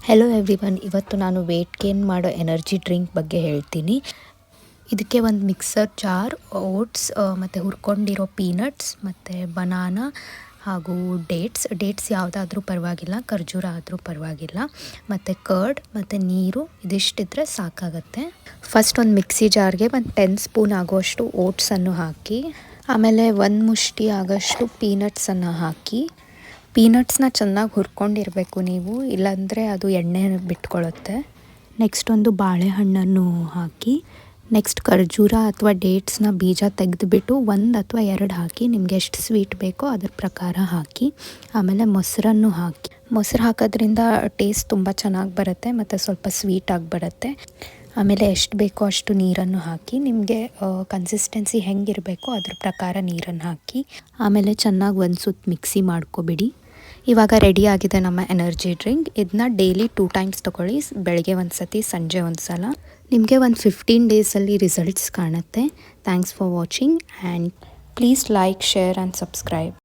Hello everyone, ಇವತ್ತು ನಾನು weight gain ಮಾಡೋ ಎನರ್ಜಿ ಡ್ರಿಂಕ್ ಬಗ್ಗೆ ಹೇಳ್ತೀನಿ. ಇದಕ್ಕೆ ಒಂದು ಮಿಕ್ಸರ್ ಜಾರ್, ಓಟ್ಸ್ ಮತ್ತು ಹುರ್ಕೊಂಡಿರೋ ಪೀನಟ್ಸ್ ಮತ್ತು ಬನಾನಾ ಹಾಗೂ ಡೇಟ್ಸ್ ಯಾವುದಾದ್ರೂ ಪರವಾಗಿಲ್ಲ, ಖರ್ಜೂರ ಆದರೂ ಪರವಾಗಿಲ್ಲ, ಮತ್ತು ಕರ್ಡ್ ಮತ್ತು ನೀರು ಇದಿಷ್ಟಿದ್ರೆ ಸಾಕಾಗತ್ತೆ. ಫಸ್ಟ್ ಒಂದು ಮಿಕ್ಸಿ ಜಾರ್ಗೆ ಒಂದು 10 ಸ್ಪೂನ್ ಆಗೋಷ್ಟು ಓಟ್ಸನ್ನು ಹಾಕಿ, ಆಮೇಲೆ 1 ಮುಷ್ಟಿ ಆಗೋಷ್ಟು ಪೀನಟ್ಸನ್ನು ಹಾಕಿ, ಪೀನಟ್ಸ್ನ ಚೆನ್ನಾಗಿ ಹುರ್ಕೊಂಡಿರಬೇಕು ನೀವು, ಇಲ್ಲಾಂದರೆ ಅದು ಎಣ್ಣೆ ಬಿಟ್ಕೊಳ್ಳುತ್ತೆ. ನೆಕ್ಸ್ಟ್ ಒಂದು ಬಾಳೆಹಣ್ಣನ್ನು ಹಾಕಿ, ನೆಕ್ಸ್ಟ್ ಖರ್ಜೂರ ಅಥವಾ ಡೇಟ್ಸ್ನ ಬೀಜ ತೆಗೆದುಬಿಟ್ಟು 1 ಅಥವಾ 2 ಹಾಕಿ, ನಿಮಗೆ ಎಷ್ಟು ಸ್ವೀಟ್ ಬೇಕೋ ಅದ್ರ ಪ್ರಕಾರ ಹಾಕಿ. ಆಮೇಲೆ ಮೊಸರನ್ನು ಹಾಕಿ, ಮೊಸರು ಹಾಕೋದ್ರಿಂದ ಟೇಸ್ಟ್ ತುಂಬ ಚೆನ್ನಾಗಿ ಬರುತ್ತೆ ಮತ್ತು ಸ್ವಲ್ಪ ಸ್ವೀಟಾಗಿ ಬರುತ್ತೆ. ಆಮೇಲೆ ಎಷ್ಟು ಬೇಕೋ ಅಷ್ಟು ನೀರನ್ನು ಹಾಕಿ, ನಿಮಗೆ ಕನ್ಸಿಸ್ಟೆನ್ಸಿ ಹೆಂಗಿರಬೇಕೋ ಅದ್ರ ಪ್ರಕಾರ ನೀರನ್ನು ಹಾಕಿ, ಆಮೇಲೆ ಚೆನ್ನಾಗಿ ಒಂದು ಸುತ್ತು ಮಿಕ್ಸಿ ಮಾಡ್ಕೊಬಿಡಿ. ಇವಾಗ ರೆಡಿ ಆಗಿದೆ ನಮ್ಮ ಎನರ್ಜಿ ಡ್ರಿಂಕ್. ಇದನ್ನ ಡೈಲಿ 2 ಟೈಮ್ಸ್ ತೊಗೊಳ್ಳಿ, ಬೆಳಗ್ಗೆ ಒಂದು ಸತಿ, ಸಂಜೆ ಒಂದು ಸಲ. ನಿಮಗೆ ಒಂದು 15 ಡೇಸಲ್ಲಿ ರಿಸಲ್ಟ್ಸ್ ಕಾಣುತ್ತೆ. Thanks for watching and please like, share and subscribe.